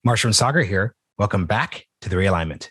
Marshall and Sagar here. Welcome back to the Realignment.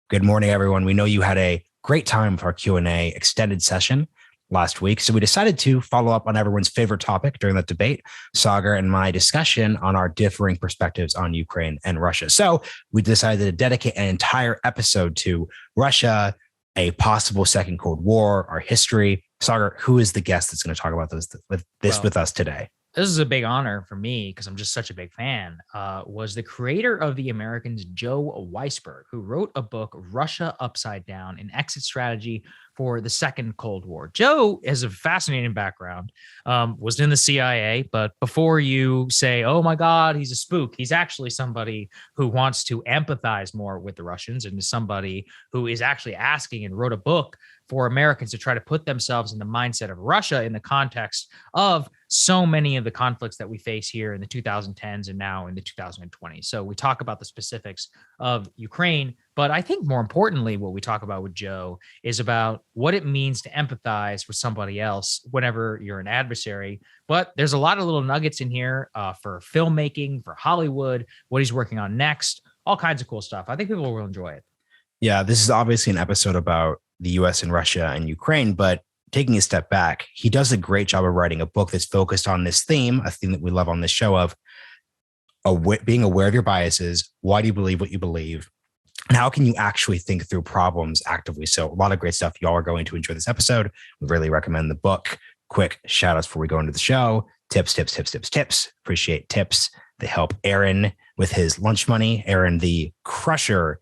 Good morning, everyone. We know you had a great time with our Q&A extended session last week, so we decided to follow up on everyone's favorite topic during that debate, Sagar and my discussion on our differing perspectives on Ukraine and Russia. So we decided to dedicate an entire episode to Russia, a possible second Cold War, our history. Sagar, who is the guest that's going to talk about this with us today? This is a big honor for me because I'm just such a big fan, was the creator of The Americans, Joe Weisberg, who wrote a book, Russia Upside Down, an exit strategy for the second Cold War. Joe has a fascinating background, was in the CIA, but before you say, oh my God, he's a spook, he's actually somebody who wants to empathize more with the Russians and is somebody who is actually asking and wrote a book for Americans to try to put themselves in the mindset of Russia in the context of so many of the conflicts that we face here in the 2010s and now in the 2020s. So we talk about the specifics of Ukraine, but I think more importantly, what we talk about with Joe is about what it means to empathize with somebody else whenever you're an adversary. But there's a lot of little nuggets in here for filmmaking, for Hollywood, what he's working on next, all kinds of cool stuff. I think people will enjoy it. Yeah, this is obviously an episode about the US and Russia and Ukraine, but taking a step back, he does a great job of writing a book that's focused on this theme, a theme that we love on this show of being aware of your biases. Why do you believe what you believe? And how can you actually think through problems actively? So a lot of great stuff. Y'all are going to enjoy this episode. We really recommend the book. Quick shout outs before we go into the show. Tips. Appreciate tips. They help Aaron with his lunch money. Aaron, the crusher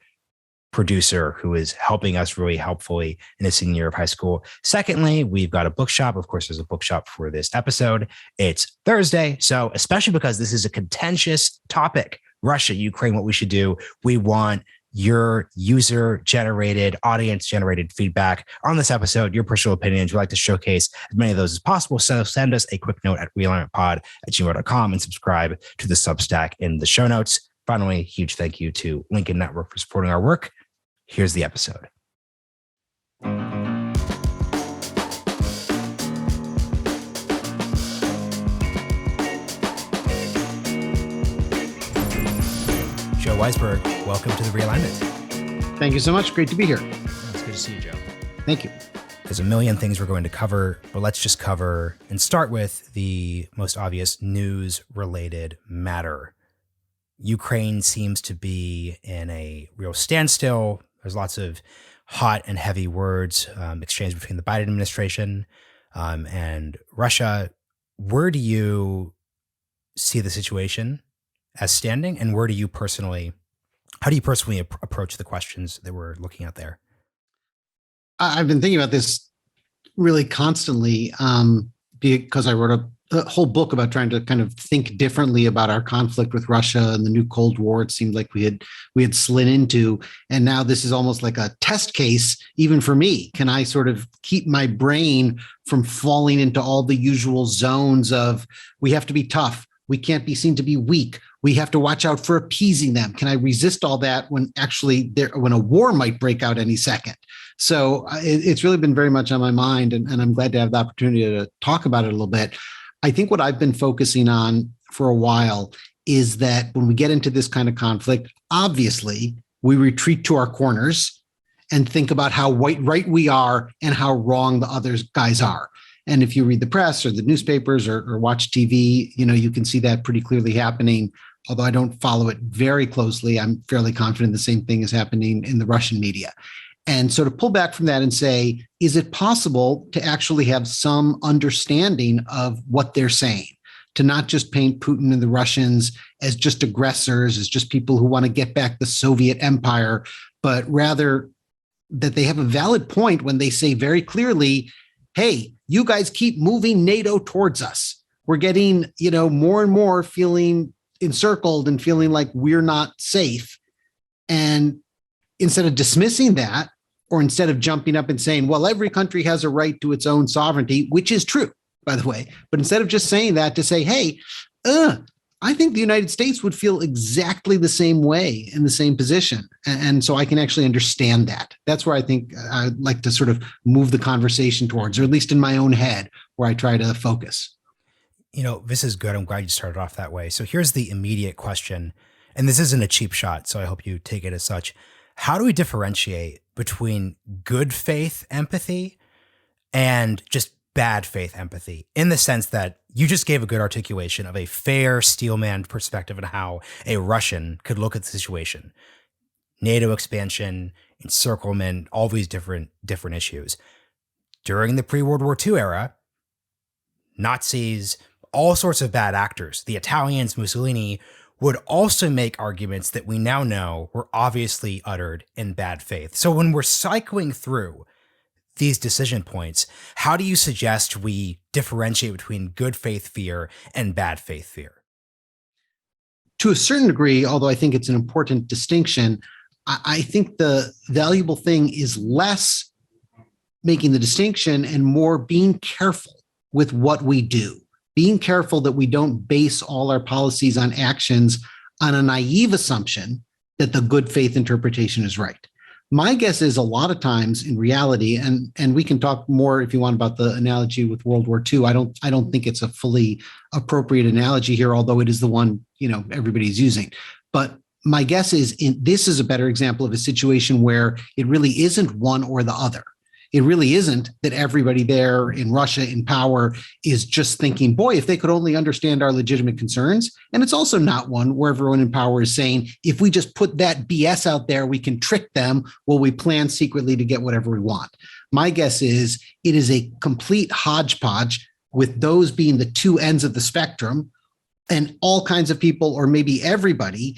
producer who is helping us really helpfully in his senior year of high school. Secondly, we've got a bookshop. Of course, there's a bookshop for this episode. It's Thursday. So especially because this is a contentious topic, Russia, Ukraine, what we should do, we want your user-generated, audience-generated feedback on this episode, your personal opinions. We like to showcase as many of those as possible. So send us a quick note at realignmentpod@gmail.com and subscribe to the Substack in the show notes. Finally, huge thank you to Lincoln Network for supporting our work. Here's the episode. Joe Weisberg, welcome to the Realignment. Thank you so much. Great to be here. It's good to see you, Joe. Thank you. There's a million things we're going to cover, but let's just cover and start with the most obvious news-related matter. Ukraine seems to be in a real standstill. There's lots of hot and heavy words exchanged between the Biden administration and Russia. Where do you see the situation as standing, and how do you personally approach the questions that we're looking at there? I've been thinking about this really constantly because I wrote a whole book about trying to kind of think differently about our conflict with Russia and the new Cold War. It seemed like we had slid into, and now this is almost like a test case, even for me. Can I sort of keep my brain from falling into all the usual zones of we have to be tough, we can't be seen to be weak, we have to watch out for appeasing them? Can I resist all that when actually when a war might break out any second? So it's really been very much on my mind, and I'm glad to have the opportunity to talk about it a little bit. I think what I've been focusing on for a while is that when we get into this kind of conflict, obviously we retreat to our corners and think about how right we are and how wrong the other guys are. And if you read the press or the newspapers or watch TV, you can see that pretty clearly happening. Although I don't follow it very closely, I'm fairly confident the same thing is happening in the Russian media. And so to pull back from that and say, is it possible to actually have some understanding of what they're saying? To not just paint Putin and the Russians as just aggressors, as just people who want to get back the Soviet empire, but rather that they have a valid point when they say very clearly, hey, you guys keep moving NATO towards us. We're getting, more and more feeling encircled and feeling like we're not safe. And instead of dismissing that, or instead of jumping up and saying, well, every country has a right to its own sovereignty, which is true, by the way, but instead of just saying that, to say, hey, I think the United States would feel exactly the same way in the same position. And so I can actually understand that. That's where I think I'd like to sort of move the conversation towards, or at least in my own head, where I try to focus. This is good. I'm glad you started off that way. So here's the immediate question. and this isn't a cheap shot, so I hope you take it as such. How do we differentiate between good faith empathy and just bad faith empathy, in the sense that you just gave a good articulation of a fair steelman perspective on how a Russian could look at the situation? NATO expansion, encirclement, all these different issues. During the pre-World War II era, Nazis, all sorts of bad actors, the Italians, Mussolini, would also make arguments that we now know were obviously uttered in bad faith. So when we're cycling through these decision points, how do you suggest we differentiate between good faith fear and bad faith fear? To a certain degree, although I think it's an important distinction, I think the valuable thing is less making the distinction and more being careful with what we do, being careful that we don't base all our policies on actions on a naive assumption that the good faith interpretation is right. My guess is a lot of times in reality, and we can talk more if you want about the analogy with World War II. I don't think it's a fully appropriate analogy here, although it is the one, everybody's using. But my guess is this is a better example of a situation where it really isn't one or the other. It really isn't that everybody there in Russia in power is just thinking, boy, if they could only understand our legitimate concerns. And it's also not one where everyone in power is saying, if we just put that BS out there, we can trick them while we plan secretly to get whatever we want. My guess is it is a complete hodgepodge, with those being the two ends of the spectrum, and all kinds of people, or maybe everybody,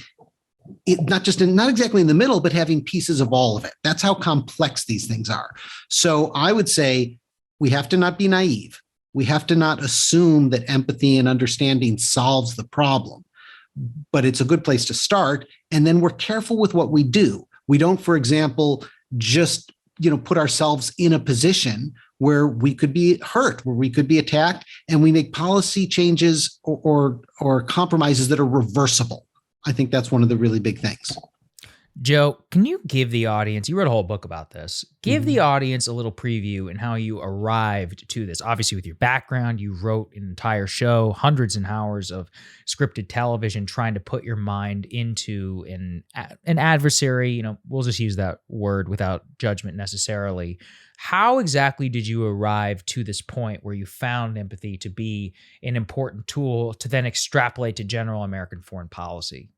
not exactly in the middle, but having pieces of all of it. That's how complex these things are. So I would say we have to not be naive. We have to not assume that empathy and understanding solves the problem, but it's a good place to start. And then we're careful with what we do. We don't, for example, just, put ourselves in a position where we could be hurt, where we could be attacked, and we make policy changes or compromises that are reversible. I think that's one of the really big things. Joe, can you give the audience, you wrote a whole book about this, give the audience a little preview in how you arrived to this? Obviously, with your background, you wrote an entire show, hundreds of hours of scripted television, trying to put your mind into an adversary. We'll just use that word without judgment necessarily. How exactly did you arrive to this point where you found empathy to be an important tool to then extrapolate to general American foreign policy?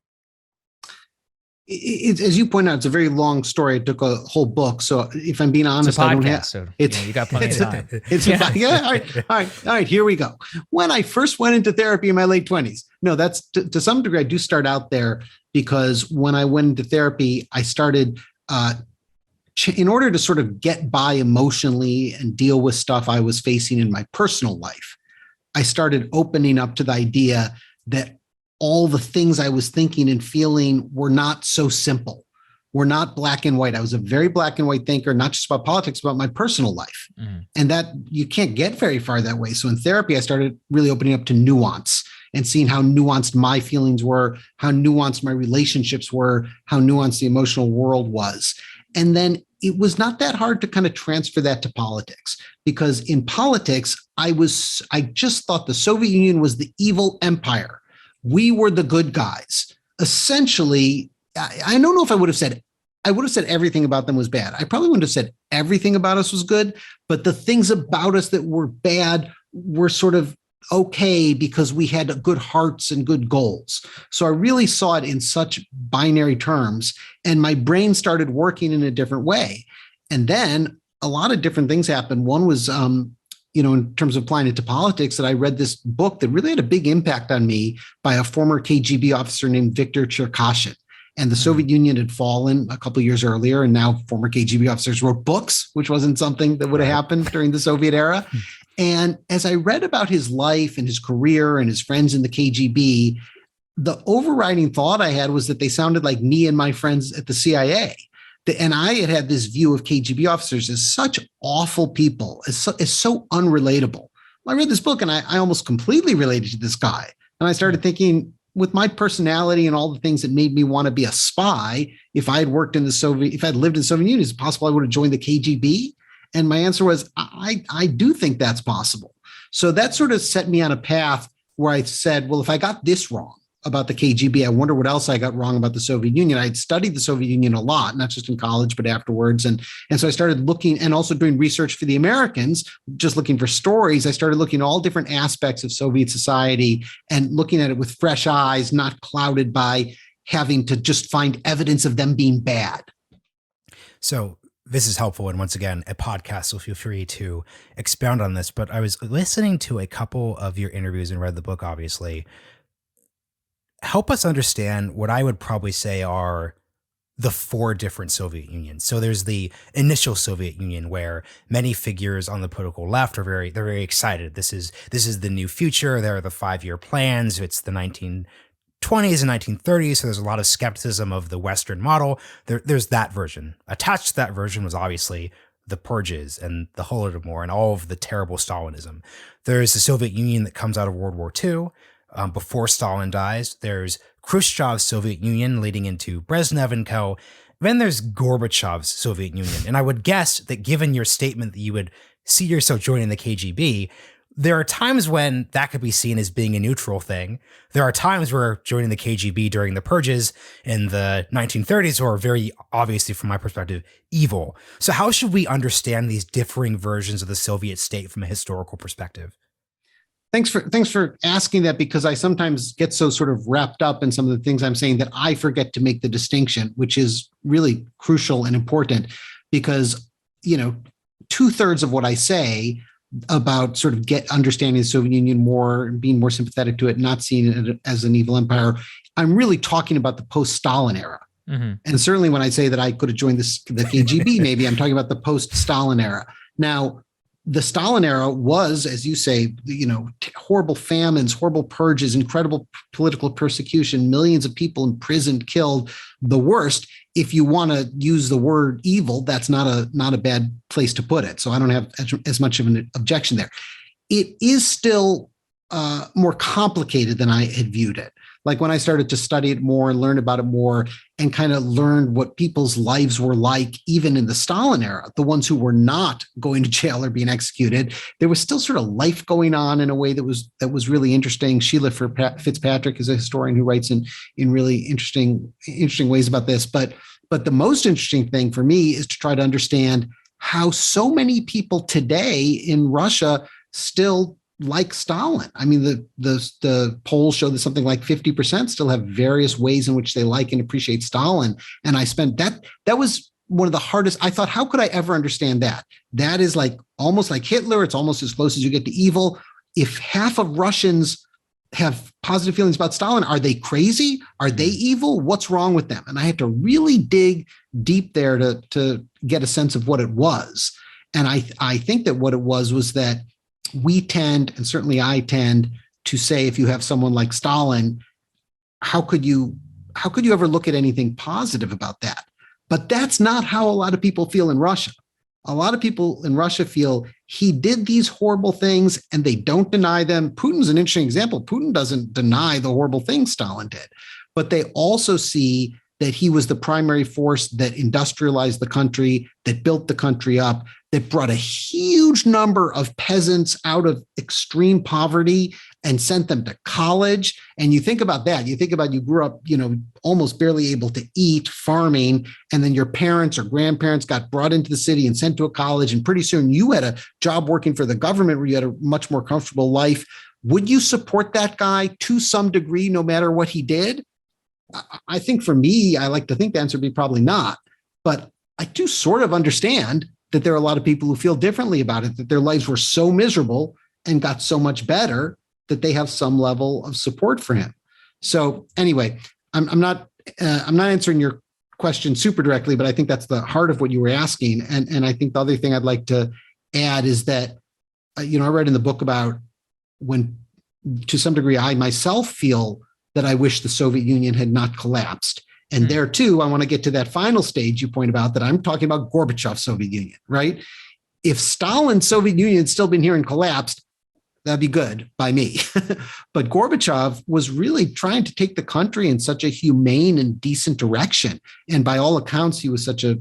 As you point out, it's a very long story. It took a whole book. So if I'm being honest, it's a podcast, I don't have. So you got plenty of time. All right. Here we go. When I first went into therapy in my late 20s, no, that's to some degree. I do start out there because when I went into therapy, I started in order to sort of get by emotionally and deal with stuff I was facing in my personal life. I started opening up to the idea that all the things I was thinking and feeling were not so simple, were not black and white. I was a very black and white thinker, not just about politics, but about my personal life. And that you can't get very far that way. So in therapy, I started really opening up to nuance and seeing how nuanced my feelings were, how nuanced my relationships were, how nuanced the emotional world was. And then it was not that hard to kind of transfer that to politics, because in politics, I just thought the Soviet Union was the evil empire. We were the good guys. Essentially, I don't know if I would have said everything about them was bad. I probably wouldn't have said everything about us was good, but the things about us that were bad were sort of okay because we had good hearts and good goals. So I really saw it in such binary terms, and my brain started working in a different way. And then a lot of different things happened. One was, in terms of applying it to politics, that I read this book that really had a big impact on me by a former KGB officer named Viktor Cherkashin. And the Soviet Union had fallen a couple of years earlier, and now former KGB officers wrote books, which wasn't something that would have happened during the Soviet era. And as I read about his life and his career and his friends in the KGB, the overriding thought I had was that they sounded like me and my friends at the CIA. And I had this view of KGB officers as such awful people, as so unrelatable. I read this book and I almost completely related to this guy. And I started thinking, with my personality and all the things that made me want to be a spy, if I had lived in the Soviet Union, is it possible I would have joined the KGB? And my answer was, I do think that's possible. So that sort of set me on a path where I said, well, if I got this wrong, about the KGB. I wonder what else I got wrong about the Soviet Union. I'd studied the Soviet Union a lot, not just in college, but afterwards. And so I started looking and also doing research for the Americans, just looking for stories. I started looking at all different aspects of Soviet society and looking at it with fresh eyes, not clouded by having to just find evidence of them being bad. So this is helpful. And once again, a podcast, so feel free to expound on this. But I was listening to a couple of your interviews and read the book, obviously. Help us understand what I would probably say are the four different Soviet unions. So there's the initial Soviet Union, where many figures on the political left are they're very excited. This is the new future. There are the 5-year plans. It's the 1920s and 1930s. So there's a lot of skepticism of the Western model. There's that version. Attached to that version was obviously the purges and the Holodomor and all of the terrible Stalinism. There's the Soviet Union that comes out of World War II. Before Stalin dies. There's Khrushchev's Soviet Union leading into Brezhnev and co. Then there's Gorbachev's Soviet Union. And I would guess that given your statement that you would see yourself joining the KGB, there are times when that could be seen as being a neutral thing. There are times where joining the KGB during the purges in the 1930s are very obviously, from my perspective, evil. So how should we understand these differing versions of the Soviet state from a historical perspective? Thanks for asking that, because I sometimes get so sort of wrapped up in some of the things I'm saying that I forget to make the distinction, which is really crucial and important, because, 2/3 of what I say about sort of understanding the Soviet Union more, being more sympathetic to it, not seeing it as an evil empire, I'm really talking about the post-Stalin era. Mm-hmm. And certainly when I say that I could have joined the KGB, maybe I'm talking about the post-Stalin era. Now, the Stalin era was, as you say, horrible famines, horrible purges, incredible political persecution, millions of people imprisoned, killed, the worst. If you want to use the word evil, that's not a bad place to put it. So I don't have as much of an objection there. It is still more complicated than I had viewed it. Like when I started to study it more and learn about it more and kind of learned what people's lives were like, even in the Stalin era, the ones who were not going to jail or being executed, there was still sort of life going on in a way that was really interesting. Sheila Fitzpatrick is a historian who writes in really interesting ways about this. But the most interesting thing for me is to try to understand how so many people today in Russia still like Stalin. I mean, the polls show that something like 50% still have various ways in which they like and appreciate Stalin. And I spent that was one of the hardest. I thought, how could I ever understand that? That is like almost like Hitler. It's almost as close as you get to evil. If half of Russians have positive feelings about Stalin, are they crazy? Are they evil? What's wrong with them? And I had to really dig deep there to get a sense of what it was. And I think that what it was that we tend, and certainly I tend, to say if you have someone like Stalin, how could you ever look at anything positive about that? But that's not how a lot of people feel in Russia. A lot of people in Russia feel he did these horrible things and they don't deny them. Putin's an interesting example. Putin doesn't deny the horrible things Stalin did, but they also see that he was the primary force that industrialized the country, that built the country up, that brought a huge number of peasants out of extreme poverty and sent them to college. And you think about that. You think about you grew up, almost barely able to eat, farming, and then your parents or grandparents got brought into the city and sent to a college. And pretty soon you had a job working for the government where you had a much more comfortable life. Would you support that guy to some degree, no matter what he did? I think for me, I like to think the answer would be probably not. But I do sort of understand that there are a lot of people who feel differently about it, that their lives were so miserable and got so much better that they have some level of support for him. So anyway, I'm not answering your question super directly, but I think that's the heart of what you were asking. And I think the other thing I'd like to add is that, I read in the book about when, to some degree, I myself feel that I wish the Soviet Union had not collapsed. And there too, I want to get to that final stage you point about, that I'm talking about Gorbachev's Soviet Union, right? If Stalin's Soviet Union had still been here and collapsed, that'd be good by me. But Gorbachev was really trying to take the country in such a humane and decent direction. And by all accounts, he was such a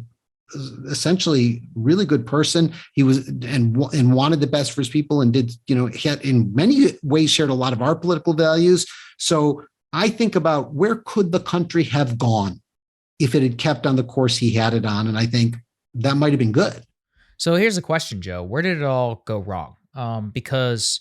essentially really good person. He was and wanted the best for his people, and did, he had in many ways shared a lot of our political values. So I think about where could the country have gone if it had kept on the course he had it on. And I think that might have been good. So here's a question, Joe. Where did it all go wrong? Because,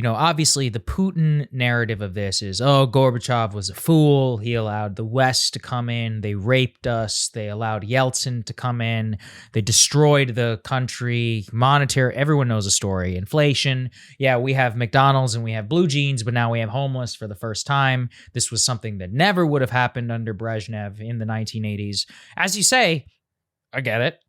obviously the Putin narrative of this is, oh, Gorbachev was a fool. He allowed the West to come in. They raped us. They allowed Yeltsin to come in. They destroyed the country. Monetary, everyone knows the story. Inflation. Yeah, we have McDonald's and we have blue jeans, but now we have homeless for the first time. This was something that never would have happened under Brezhnev in the 1980s. As you say, I get it.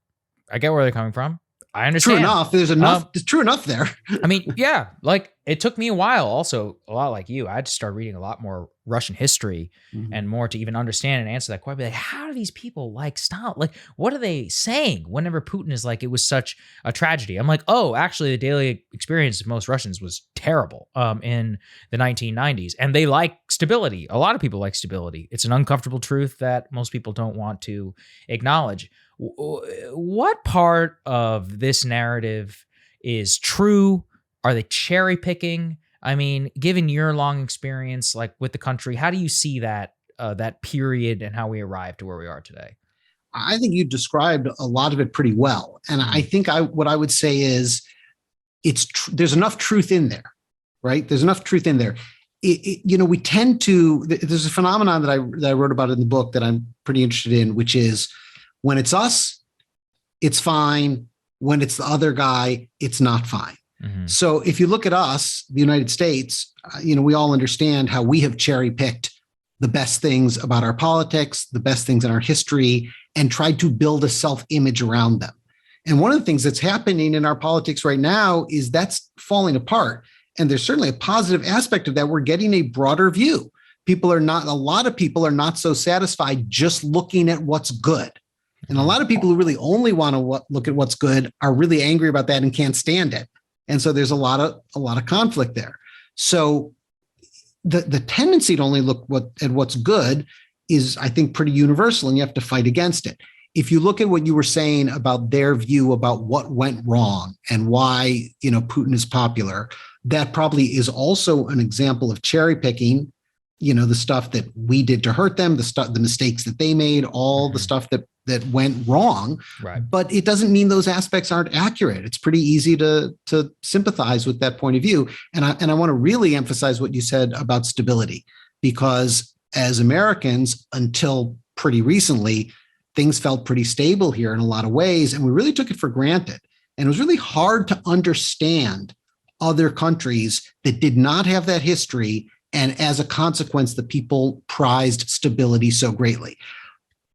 I get where they're coming from. I understand. True enough. There's enough. There's true enough there. I mean, yeah, like it took me a while. Also, a lot like you, I had to start reading a lot more Russian history and more to even understand and answer that question. Like, how do these people stop? Like, what are they saying whenever Putin is like, it was such a tragedy? I'm like, oh, actually, the daily experience of most Russians was terrible in the 1990s. And they like stability. A lot of people like stability. It's an uncomfortable truth that most people don't want to acknowledge. What part of this narrative is true? Are they cherry picking? I mean, given your long experience, like with the country, how do you see that period and how we arrived to where we are today? I think you described a lot of it pretty well, and I think what I would say is there's enough truth in there, right? There's enough truth in there. We tend to. There's a phenomenon that I wrote about in the book that I'm pretty interested in, which is, when it's us, it's fine. When it's the other guy, it's not fine. Mm-hmm. So if you look at us, the United States, we all understand how we have cherry picked the best things about our politics, the best things in our history, and tried to build a self-image around them. And one of the things that's happening in our politics right now is that's falling apart. And there's certainly a positive aspect of that. We're getting a broader view. A lot of people are not so satisfied just looking at what's good. And a lot of people who really only want to look at what's good are really angry about that and can't stand it. And so there's a lot of conflict there. So the tendency to only look at what's good is, I think, pretty universal, and you have to fight against it. If you look at what you were saying about their view about what went wrong and why, Putin is popular, that probably is also an example of cherry picking, the stuff that we did to hurt them, the mistakes that they made, all the stuff that went wrong. Right. But it doesn't mean those aspects aren't accurate. It's pretty easy to sympathize with that point of view. And I want to really emphasize what you said about stability, because as Americans, until pretty recently, things felt pretty stable here in a lot of ways, and we really took it for granted. And it was really hard to understand other countries that did not have that history, and as a consequence, the people prized stability so greatly.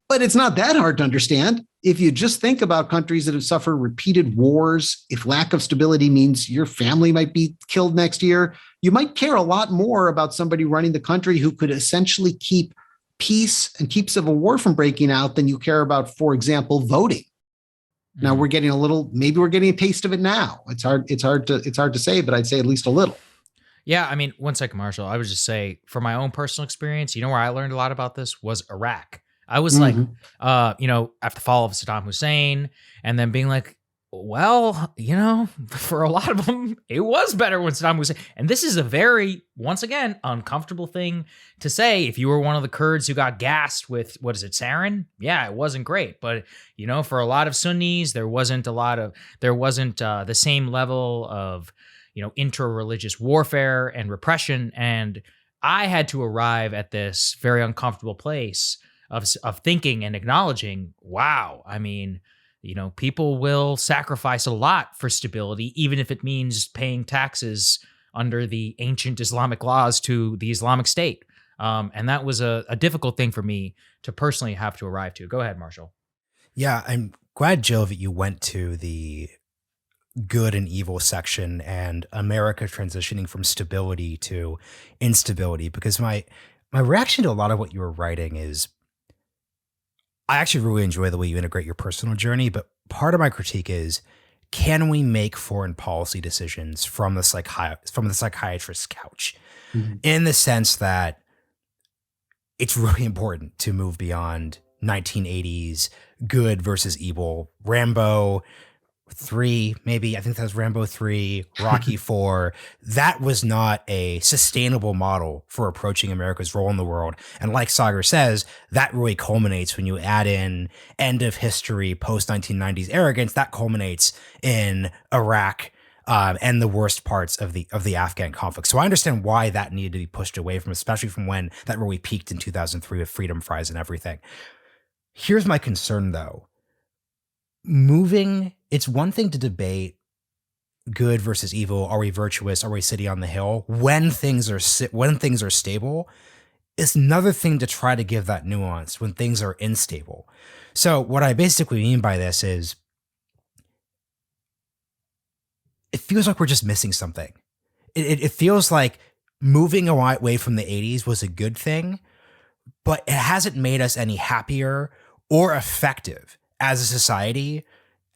But it's not that hard to understand. If you just think about countries that have suffered repeated wars, if lack of stability means your family might be killed next year, you might care a lot more about somebody running the country who could essentially keep peace and keep civil war from breaking out than you care about, for example, voting. Now we're getting maybe we're getting a taste of it now. It's hard to say, but I'd say at least a little. Yeah, I mean, one second, Marshall. I would just say, from my own personal experience, where I learned a lot about this was Iraq. I was like, after the fall of Saddam Hussein, and then being like, well, for a lot of them, it was better when Saddam Hussein. And this is a very, once again, uncomfortable thing to say. If you were one of the Kurds who got gassed with, sarin? Yeah, it wasn't great. But, for a lot of Sunnis, there wasn't the same level of, inter-religious warfare and repression. And I had to arrive at this very uncomfortable place of thinking and acknowledging, wow, I mean, people will sacrifice a lot for stability, even if it means paying taxes under the ancient Islamic laws to the Islamic State. And that was a difficult thing for me to personally have to arrive to. Go ahead, Marshall. Yeah, I'm glad, Joe, that you went to the good and evil section and America transitioning from stability to instability, because my reaction to a lot of what you were writing is, I actually really enjoy the way you integrate your personal journey, but part of my critique is, can we make foreign policy decisions from the psychiatrist's couch? Mm-hmm. In the sense that it's really important to move beyond 1980s good versus evil, Rambo, 3, maybe, I think that was Rambo 3, Rocky 4. That was not a sustainable model for approaching America's role in the world. And like Sagar says, that really culminates when you add in end of history, post 1990s arrogance. That culminates in Iraq and the worst parts of the Afghan conflict. So I understand why that needed to be pushed away from, especially from when that really peaked in 2003 with freedom fries and everything. Here's my concern, though. It's one thing to debate good versus evil. Are we virtuous? Are we city on the hill? When things are stable, it's another thing to try to give that nuance when things are unstable. So what I basically mean by this is, it feels like we're just missing something. It feels like moving away from the 80s was a good thing, but it hasn't made us any happier or effective as a society,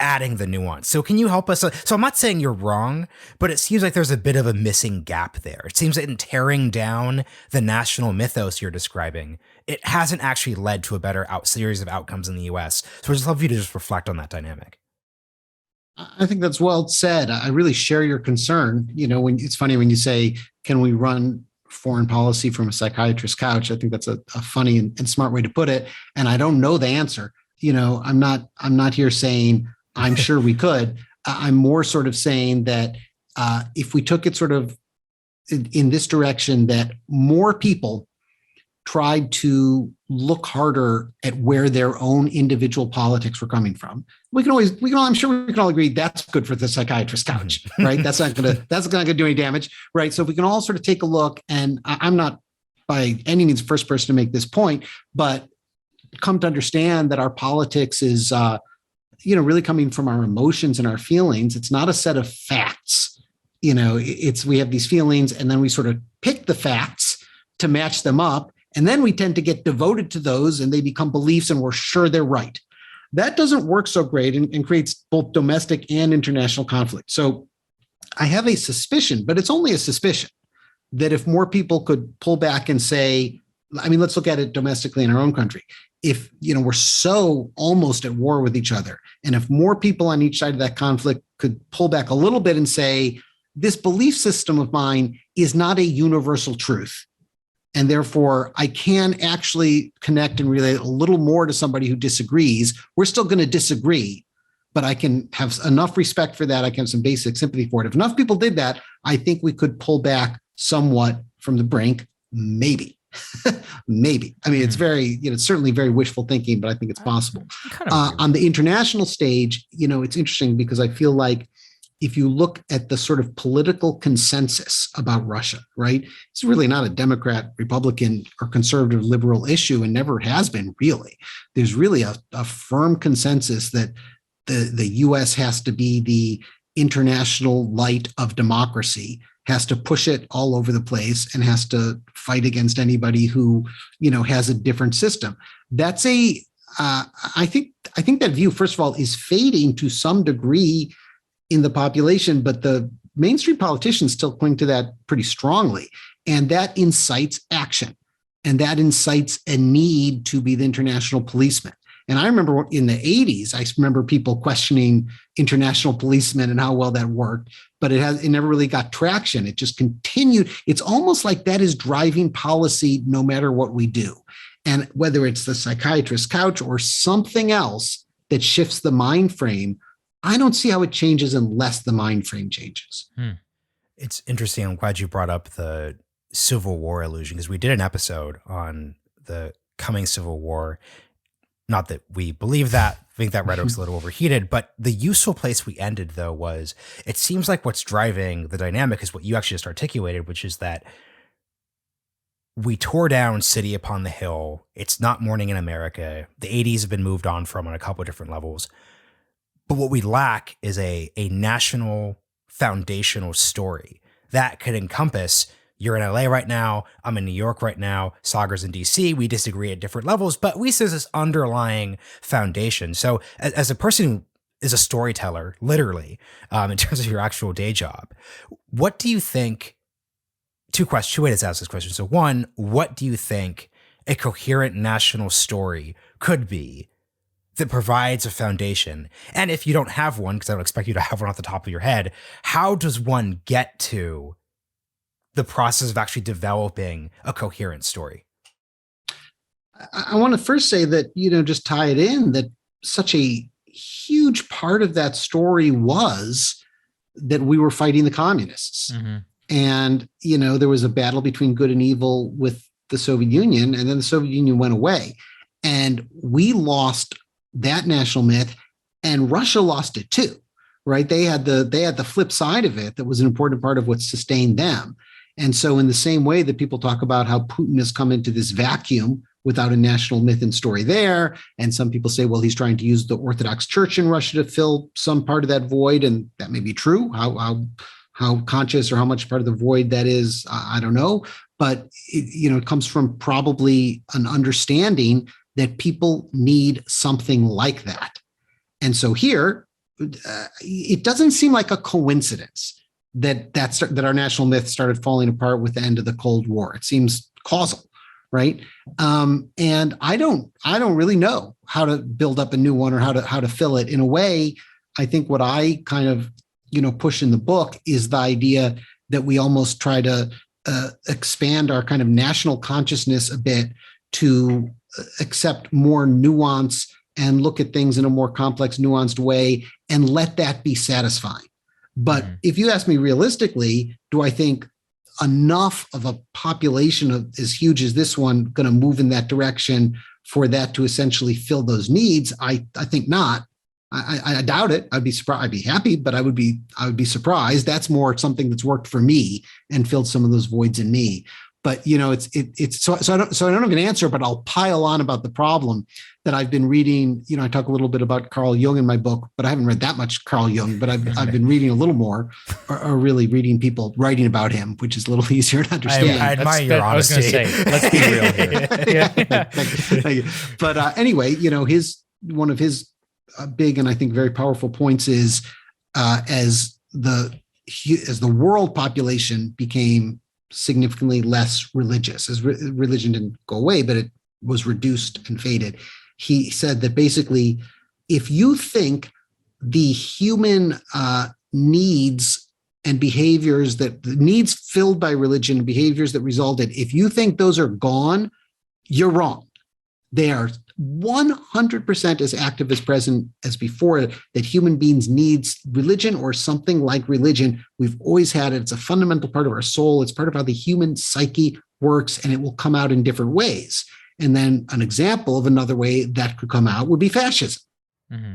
adding the nuance. So can you help us? So I'm not saying you're wrong, but it seems like there's a bit of a missing gap there. It seems that in tearing down the national mythos you're describing, it hasn't actually led to a better series of outcomes in the US. So I'd just love you to just reflect on that dynamic. I think that's well said. I really share your concern. When it's funny when you say, can we run foreign policy from a psychiatrist's couch? I think that's a funny and smart way to put it. And I don't know the answer. I'm not here saying I'm sure we could. I'm more sort of saying that if we took it sort of in this direction, that more people tried to look harder at where their own individual politics were coming from. I'm sure we can all agree that's good for the psychiatrist's couch, right? That's not gonna do any damage, right? So if we can all sort of take a look, and I'm not by any means the first person to make this point, but come to understand that our politics is, really coming from our emotions and our feelings. It's not a set of facts. We have these feelings, and then we sort of pick the facts to match them up. And then we tend to get devoted to those, and they become beliefs, and we're sure they're right. That doesn't work so great, and creates both domestic and international conflict. So I have a suspicion, but it's only a suspicion, that if more people could pull back and say, let's look at it domestically in our own country. If, we're so almost at war with each other, and if more people on each side of that conflict could pull back a little bit and say, this belief system of mine is not a universal truth, and therefore I can actually connect and relate a little more to somebody who disagrees. We're still going to disagree, but I can have enough respect for that. I can have some basic sympathy for it. If enough people did that, I think we could pull back somewhat from the brink, maybe. Maybe. It's very, it's certainly very wishful thinking, but I think it's possible. On the international stage, it's interesting because I feel like if you look at the sort of political consensus about Russia, right, it's really not a Democrat, Republican, or conservative liberal issue, and never has been really. There's really a firm consensus that the US has to be the international light of democracy, has to push it all over the place, and has to fight against anybody who, has a different system. That's I think that view, first of all, is fading to some degree in the population, but the mainstream politicians still cling to that pretty strongly. And that incites action. And that incites a need to be the international policeman. And I remember in the 80s, I remember people questioning international policemen and how well that worked, but it never really got traction. It just continued. It's almost like that is driving policy no matter what we do. And whether it's the psychiatrist's couch or something else that shifts the mind frame, I don't see how it changes unless the mind frame changes. It's interesting. I'm glad you brought up the Civil War illusion, because we did an episode on the coming Civil War. Not that we believe that. I think that rhetoric's a little overheated, but the useful place we ended, though, was it seems like what's driving the dynamic is what you actually just articulated, which is that we tore down City Upon the Hill. It's not Morning in America. The 80s have been moved on from on a couple of different levels. But what we lack is a national foundational story that could encompass, you're in LA right now, I'm in New York right now, Sagar's in DC, we disagree at different levels, but we see this underlying foundation. So as a person who is a storyteller, literally, in terms of your actual day job, what do you think, two ways to ask this question. So one, what do you think a coherent national story could be that provides a foundation? And if you don't have one, because I don't expect you to have one off the top of your head, how does one get to the process of actually developing a coherent story? I want to first say that, just tie it in, that such a huge part of that story was that we were fighting the communists. Mm-hmm. And, there was a battle between good and evil with the Soviet Union, and then the Soviet Union went away. And we lost that national myth, and Russia lost it too, right? They had the flip side of it that was an important part of what sustained them. And so in the same way that people talk about how Putin has come into this vacuum without a national myth and story there, and some people say, well, he's trying to use the Orthodox Church in Russia to fill some part of that void, and that may be true. How conscious or how much part of the void that is, I don't know. But it comes from probably an understanding that people need something like that. And so here, it doesn't seem like a coincidence that our national myth started falling apart with the end of the Cold War. It seems causal, right? And I don't really know how to build up a new one or how to fill it. In a way, I think what I kind of push in the book is the idea that we almost try to expand our kind of national consciousness a bit to accept more nuance and look at things in a more complex, nuanced way, and let that be satisfying. But if you ask me realistically, do I think enough of a population as huge as this one going to move in that direction for that to essentially fill those needs? I think not. I doubt it. I'd be surprised. I'd be happy, but I would be surprised. That's more something that's worked for me and filled some of those voids in me. But it's so I don't have an answer, but I'll pile on about the problem that I've been reading. I talk a little bit about Carl Jung in my book, but I haven't read that much Carl Jung. But I've been reading a little more, or really reading people writing about him, which is a little easier to understand. I admire your honesty. I was going to say, let's be real here. Thank you. But anyway, one of his big and I think very powerful points is as the world population became significantly less religious, as religion didn't go away, but it was reduced and faded. He said that basically, if you think the human needs and behaviors, that the needs filled by religion and behaviors that resulted, if you think those are gone, you're wrong. They are 100% as active as present as before, that human beings needs religion or something like religion. We've always had it. It's a fundamental part of our soul. It's part of how the human psyche works, and it will come out in different ways. And then an example of another way that could come out would be fascism. Mm-hmm.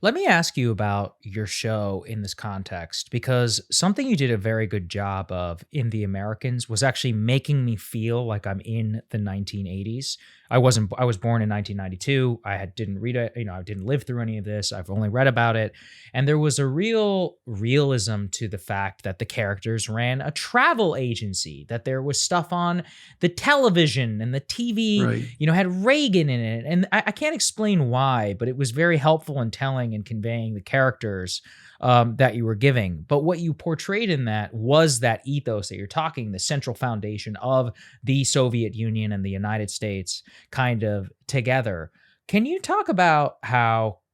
Let me ask you about your show in this context, because something you did a very good job of in The Americans was actually making me feel like I'm in the 1980s. I was born in 1992. I didn't read it. I didn't live through any of this. I've only read about it. And there was a real realism to the fact that the characters ran a travel agency, that there was stuff on the television and the TV, right, had Reagan in it. And I can't explain why, but it was very helpful in telling and conveying the characters that you were giving. But what you portrayed in that was that ethos that you're talking, the central foundation of the Soviet Union and the United States kind of together. Can you talk about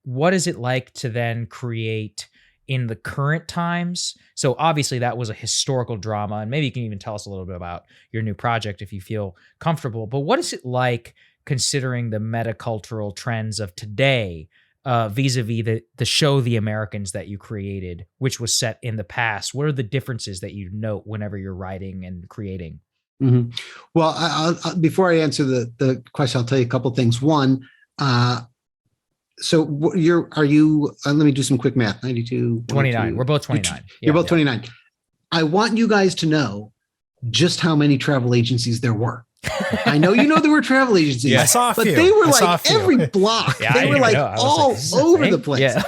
what is it like to then create in the current times? So obviously that was a historical drama, and maybe you can even tell us a little bit about your new project if you feel comfortable. But what is it like considering the metacultural trends of today, vis-a-vis the show The Americans that you created, which was set in the past? What are the differences that you note whenever you're writing and creating? Mm-hmm. Well, I'll, before I answer the question, I'll tell you a couple of things. One, so let me do some quick math. 92, 29. We're both 29. You're both 29. I want you guys to know just how many travel agencies there were. I know there were travel agencies, yeah, I saw a but few. they were like every block. Yeah, they were like all over the place. Yeah.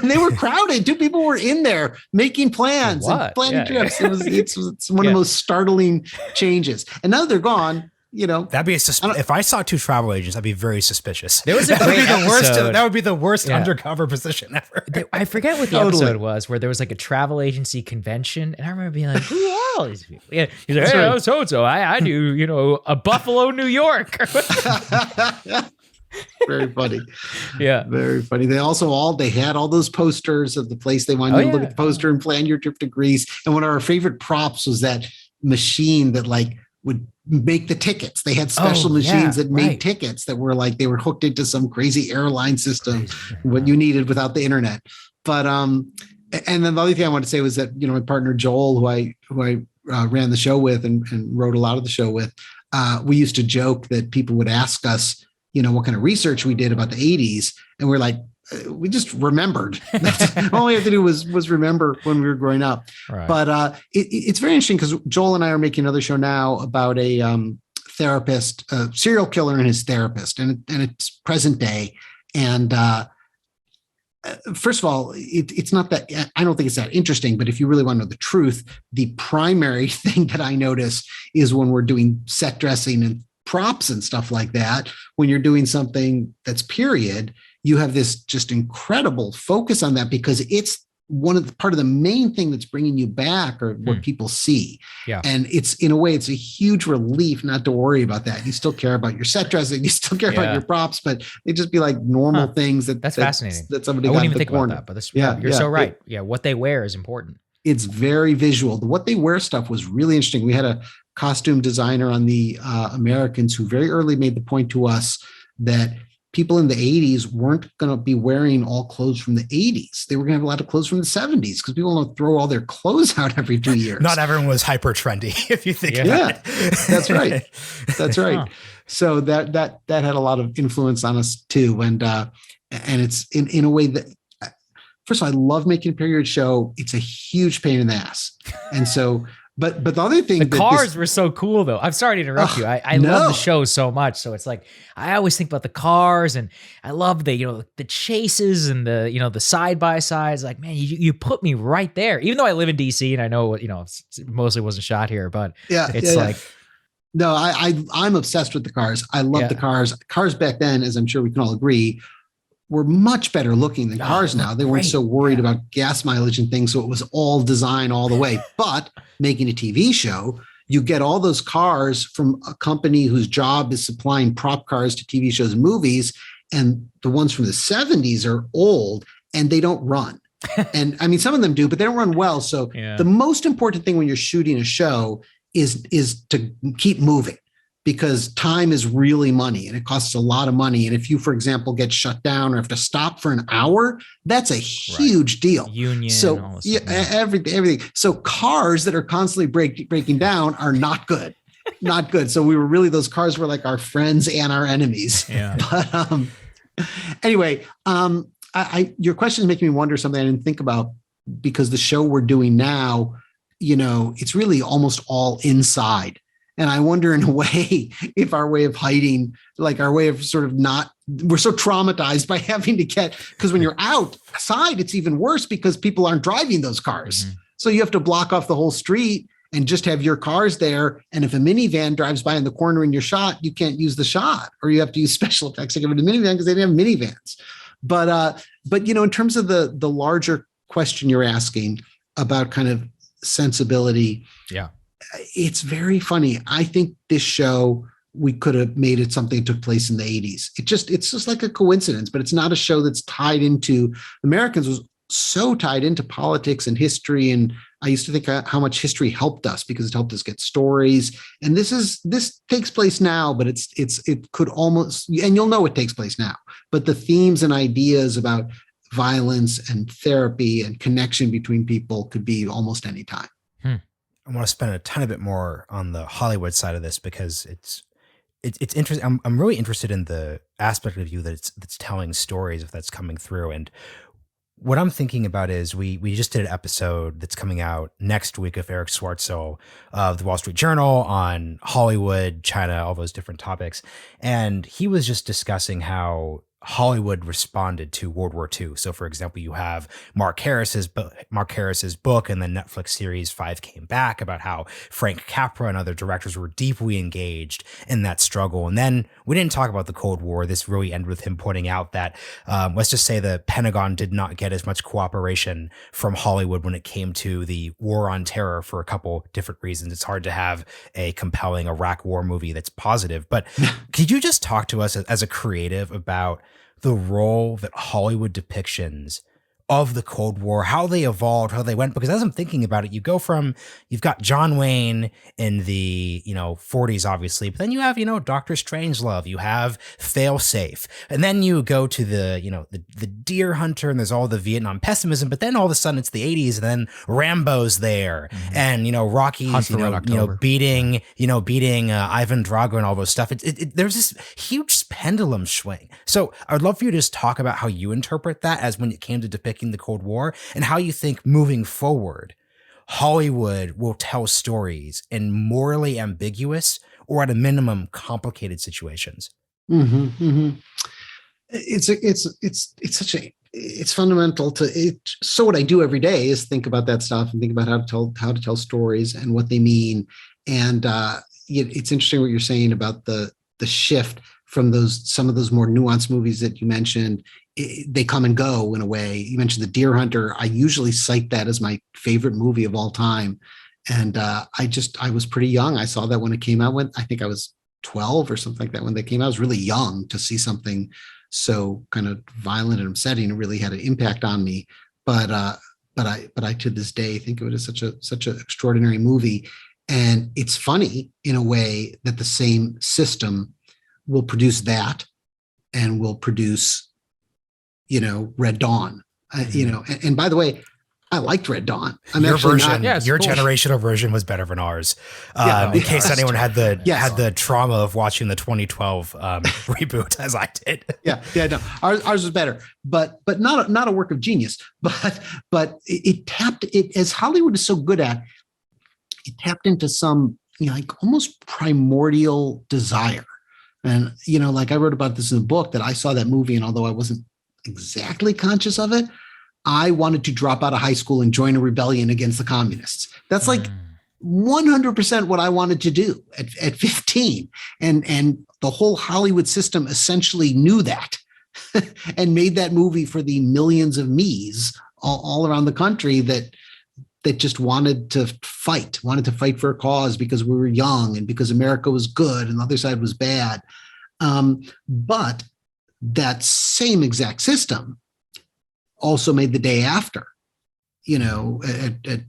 And they were crowded. Two people were in there making plans and planning trips. It's one of the most startling changes. And now they're gone. That'd be if I saw two travel agents, I'd be very suspicious. There was a great episode. That would be the worst undercover position ever. I forget what the episode was, where there was like a travel agency convention, and I remember being like, "Who are all these people?" Yeah, he's like, "Hey, I'm so-and-so. I do, a Buffalo, New York." Very funny. Yeah. Very funny. They had all those posters of the place they wanted you to look at the poster and plan your trip to Greece. And one of our favorite props was that machine that like would make the tickets. They had special machines that made tickets that were like, they were hooked into some crazy airline system, what you needed without the internet. But, and then the other thing I wanted to say was that, you know, my partner Joel, who I ran the show with and wrote a lot of the show with, we used to joke that people would ask us, you know, what kind of research we did about the 80s. And we're like, we just remembered. All we have to do was remember when we were growing up. Right. But it's very interesting because Joel and I are making another show now about a therapist, a serial killer and his therapist, and it's present day. And first of all, it's not that, I don't think it's that interesting, but if you really want to know the truth, the primary thing that I notice is when we're doing set dressing and props and stuff like that, when you're doing something that's period, you have this just incredible focus on that because it's part of the main thing that's bringing you back or what people see. Yeah. And it's, in a way, it's a huge relief not to worry about that. You still care about your set dressing, you still care about your props, but they just be like normal things that's fascinating. That somebody I wouldn't even think about that, but you're so right. What they wear is important. It's very visual. The what they wear stuff was really interesting. We had a costume designer on the Americans who very early made the point to us that people in the 80s weren't going to be wearing all clothes from the 80s. They were going to have a lot of clothes from the 70s because people don't throw all their clothes out every 2 years. Not everyone was hyper trendy, if you think about it. That's right. That's right. Huh. So that had a lot of influence on us too. And it's in a way that, first of all, I love making a period show. It's a huge pain in the ass. And so, but the other thing, the cars were so cool though. I'm sorry to interrupt you. I love the show so much. So it's like, I always think about the cars and I love the chases and the side by sides. Like, man, you put me right there, even though I live in DC and I know, mostly wasn't shot here, but no, I'm obsessed with the cars. I love the cars. Cars back then, as I'm sure we can all agree, were much better looking than cars now. They weren't so worried about gas mileage and things. So it was all design all the way. But making a TV show, you get all those cars from a company whose job is supplying prop cars to TV shows and movies. And the ones from the 70s are old and they don't run. And I mean, some of them do, but they don't run well. So the most important thing when you're shooting a show is to keep moving. Because time is really money and it costs a lot of money. And if you, for example, get shut down or have to stop for an hour, that's a huge deal. Union. So everything. So cars that are constantly breaking down are not good. Not good. So those cars were like our friends and our enemies. Yeah. But anyway, your question is making me wonder something I didn't think about, because the show we're doing now, it's really almost all inside. And I wonder, in a way, if our way of hiding, like our way of sort of we're so traumatized by having to because when you're outside, it's even worse because people aren't driving those cars. Mm-hmm. So you have to block off the whole street and just have your cars there. And if a minivan drives by in the corner in your shot, you can't use the shot, or you have to use special effects to give it a minivan because they didn't have minivans. But in terms of the larger question you're asking about kind of sensibility. Yeah. It's very funny. I think this show, we could have made it something that took place in the 80s. It's just like a coincidence, but it's not a show that's tied into Americans was so tied into politics and history. And I used to think how much history helped us because it helped us get stories. And this takes place now, but it could almost, and you'll know it takes place now, but the themes and ideas about violence and therapy and connection between people could be almost any time. I want to spend a ton of it more on the Hollywood side of this because it's interesting. I'm really interested in the aspect of you that's telling stories, if that's coming through. And what I'm thinking about is we just did an episode that's coming out next week of Eric Schwartzel of the Wall Street Journal on Hollywood, China, all those different topics. And he was just discussing how Hollywood responded to World War II. So, for example, you have Mark Harris's book, and the Netflix series Five Came Back, about how Frank Capra and other directors were deeply engaged in that struggle. And then we didn't talk about the Cold War. This really ended with him pointing out that, let's just say, the Pentagon did not get as much cooperation from Hollywood when it came to the war on terror for a couple different reasons. It's hard to have a compelling Iraq war movie that's positive. But could you just talk to us as a creative about the role that Hollywood depictions of the Cold War, how they evolved, how they went? Because as I'm thinking about it, you've got John Wayne in the, 40s, obviously, but then you have, Dr. Strangelove, you have Failsafe, and then you go to the Deer Hunter, and there's all the Vietnam pessimism, but then all of a sudden it's the 80s, and then Rambo's there, and, Rocky's, beating Ivan Drago and all those stuff. There's this huge pendulum swing. So I'd love for you to just talk about how you interpret that as when it came to depicting the Cold War, and how you think moving forward Hollywood will tell stories in morally ambiguous, or at a minimum complicated situations. It's fundamental to it. So what I do every day is think about that stuff and think about how to tell stories and what they mean. And it's interesting what you're saying about the shift from some of those more nuanced movies that you mentioned. They come and go in a way. You mentioned The Deer Hunter. I usually cite that as my favorite movie of all time. And I was pretty young. I saw that when it came out. I think I was 12 or something like that when they came out. I was really young to see something so kind of violent and upsetting. It really had an impact on me. But I to this day think of it as such an extraordinary movie. And it's funny in a way that the same system will produce that and will produce, Red Dawn, and by the way, I liked Red Dawn. Your generational version was better than ours. In case anyone had the trauma of watching the 2012 reboot, as I did. No, ours was better, but not a work of genius. But it tapped it, as Hollywood is so good at. It tapped into some almost primordial desire, and I wrote about this in the book, that I saw that movie, and although I wasn't exactly conscious of it, I wanted to drop out of high school and join a rebellion against the communists. That's 100% what I wanted to do at 15. And the whole Hollywood system essentially knew that and made that movie for the millions of me's all around the country that just wanted to fight for a cause because we were young and because America was good and the other side was bad. But that same exact system also made The Day After, at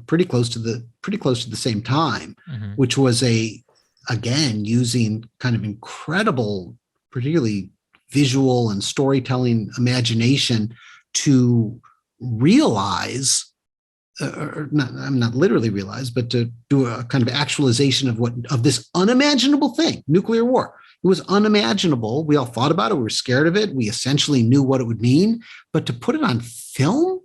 pretty close to the same time, which was again using kind of incredible, particularly visual and storytelling imagination to realize, not literally realize, but to do a kind of actualization of this unimaginable thing, nuclear war. It was unimaginable. We all thought about it. We were scared of it. We essentially knew what it would mean. But to put it on film,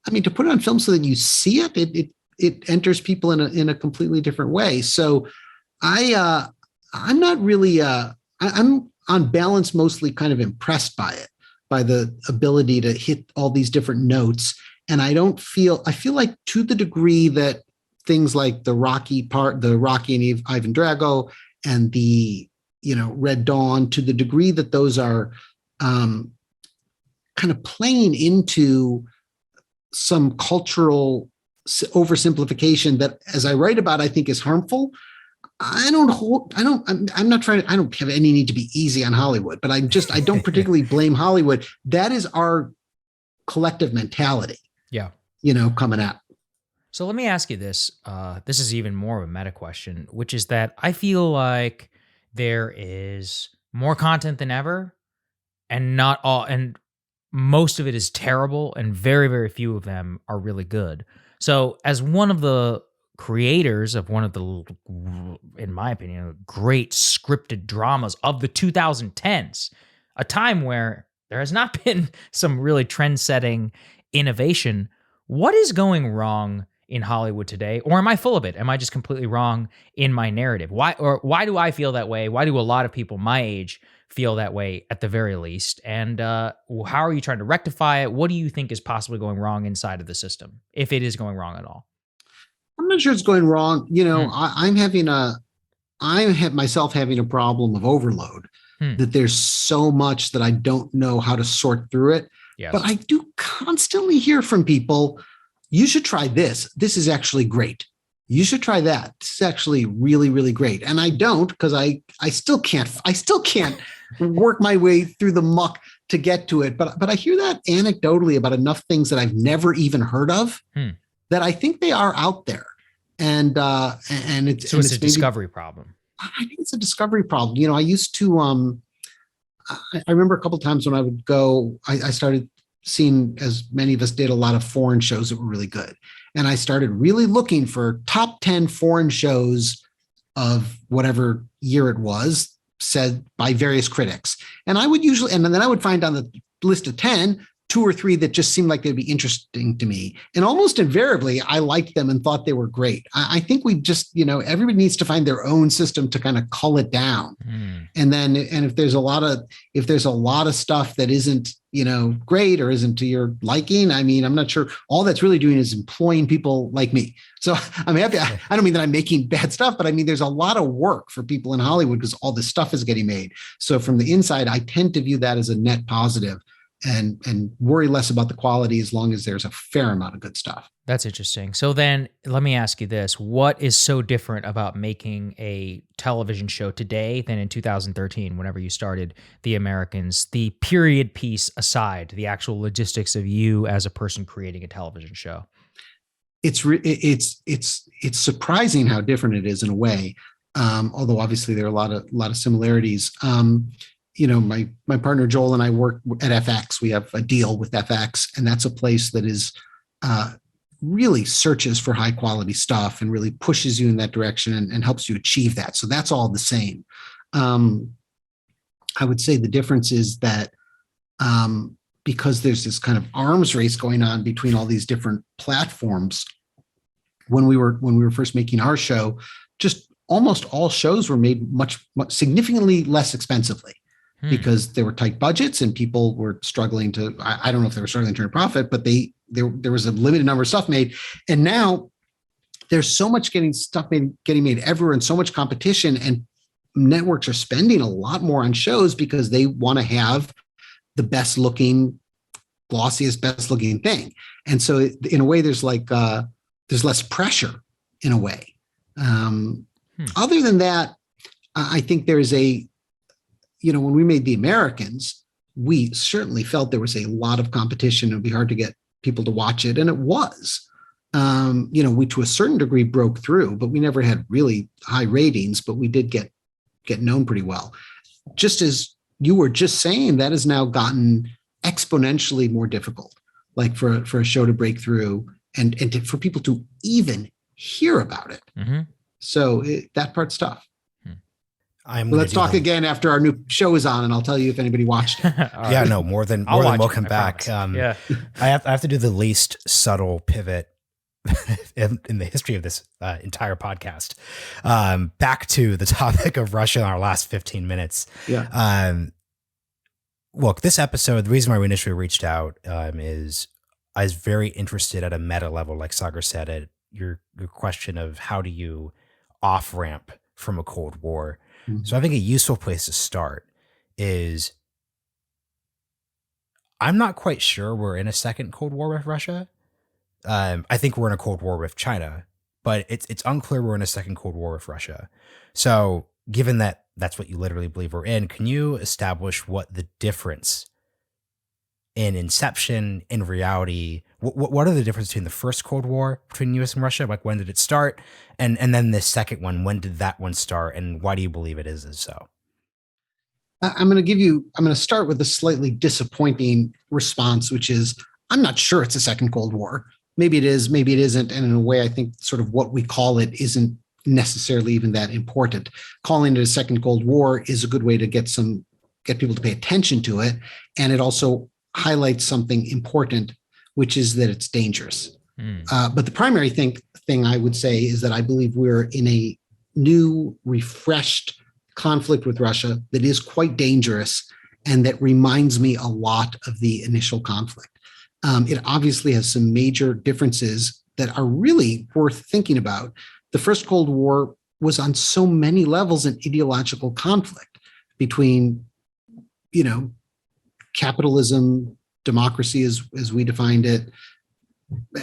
so that you see it, it enters people in a completely different way. So I'm not really, I'm on balance mostly kind of impressed by it, by the ability to hit all these different notes. And I feel like, to the degree that things like the Rocky and Ivan Drago and the Red Dawn, to the degree that those are kind of playing into some cultural oversimplification that, as I write about, I think is harmful. I don't have any need to be easy on Hollywood, but I don't particularly blame Hollywood. That is our collective mentality. Yeah. Coming out. So let me ask you this. This is even more of a meta question, which is that I feel like there is more content than ever, and most of it is terrible, and very, very few of them are really good. So as one of the creators of one of the, in my opinion, great scripted dramas of the 2010s, a time where there has not been some really trend-setting innovation, what is going wrong in Hollywood today? Or am I full of it? Am I just completely wrong in my narrative? Why do I feel that way? Why do a lot of people my age feel that way at the very least? And how are you trying to rectify it? What do you think is possibly going wrong inside of the system, if it is going wrong at all? I'm not sure it's going wrong. I'm myself having a problem of overload, that there's so much that I don't know how to sort through it. Yes. But I do constantly hear from people, you should try this. This is actually great. You should try that. This is actually really, really great. And I don't, because I still can't work my way through the muck to get to it. But I hear that anecdotally about enough things that I've never even heard of that I think they are out there. And it's a discovery problem. I think it's a discovery problem. I used to, I remember a couple of times when I would go, I started seeing, as many of us did, a lot of foreign shows that were really good. And I started really looking for top 10 foreign shows of whatever year it was, said by various critics. And I would usually, and then I would find on the list of 10, 2 or 3 that just seemed like they'd be interesting to me. And almost invariably, I liked them and thought they were great. I think we just, everybody needs to find their own system to kind of cull it down. And then, and if there's a lot of stuff that isn't, great or isn't to your liking, I'm not sure. All that's really doing is employing people like me. So I'm happy. I don't mean that I'm making bad stuff, but there's a lot of work for people in Hollywood because all this stuff is getting made. So from the inside, I tend to view that as a net positive. And worry less about the quality as long as there's a fair amount of good stuff. That's interesting. So then let me ask you this. What is so different about making a television show today than in 2013, whenever you started The Americans, the period piece aside, the actual logistics of you as a person creating a television show? It's surprising how different it is in a way. Although obviously there are a lot of similarities. My partner Joel and I work at FX. We have a deal with FX, and that's a place that is really searches for high quality stuff and really pushes you in that direction and helps you achieve that. So that's all the same. I would say the difference is that because there's this kind of arms race going on between all these different platforms, when we were first making our show, just almost all shows were made much significantly less expensively. Because there were tight budgets and people were struggling to, I don't know if they were struggling to turn a profit, but there was a limited number of stuff made. And now there's so much getting made everywhere and so much competition, and networks are spending a lot more on shows because they want to have the best looking, glossiest, best looking thing. And so in a way, there's less pressure in a way. Other than that, I think there's when we made The Americans, we certainly felt there was a lot of competition. It would be hard to get people to watch it. And it was, we to a certain degree broke through, but we never had really high ratings, but we did get known pretty well. Just as you were just saying, that has now gotten exponentially more difficult, like for a show to break through and for people to even hear about it. Mm-hmm. So that part's tough. Let's talk again after our new show is on, and I'll tell you if anybody watched it. Yeah, no, more than welcome back. Yeah, I have to do the least subtle pivot in the history of this entire podcast. Back to the topic of Russia in our last 15 minutes. Yeah. Look, this episode, the reason why we initially reached out is I was very interested at a meta level, like Sagar said, at your question of how do you off ramp from a Cold War. So I think a useful place to start is I'm not quite sure we're in a second Cold War with Russia. I think we're in a Cold War with China, but it's unclear we're in a second Cold War with Russia. So given that that's what you literally believe we're in, can you establish what the difference in inception, in reality, what are the differences between the first Cold War between US and Russia? Like, when did it start? And then the second one, when did that one start? And why do you believe it is so? I'm going to start with a slightly disappointing response, which is, I'm not sure it's a second Cold War. Maybe it is, maybe it isn't. And in a way, I think sort of what we call it isn't necessarily even that important. Calling it a second Cold War is a good way to get people to pay attention to it. And it also highlights something important, which is that it's dangerous. But the primary thing I would say is that I believe we're in a new, refreshed conflict with Russia that is quite dangerous and that reminds me a lot of the initial conflict. It obviously has some major differences that are really worth thinking about. The first Cold War was on so many levels an ideological conflict between, capitalism, democracy as we defined it,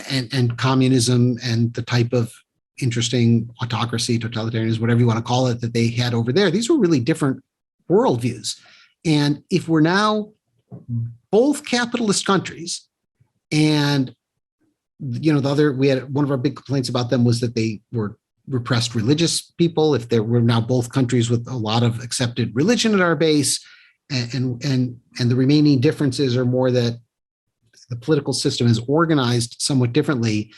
and communism and the type of interesting autocracy, totalitarianism, whatever you want to call it, that they had over there. These were really different worldviews. And if we're now both capitalist countries, and we had one of our big complaints about them was that they were repressed religious people. If there were now both countries with a lot of accepted religion at our base, and the remaining differences are more that the political system is organized somewhat differently.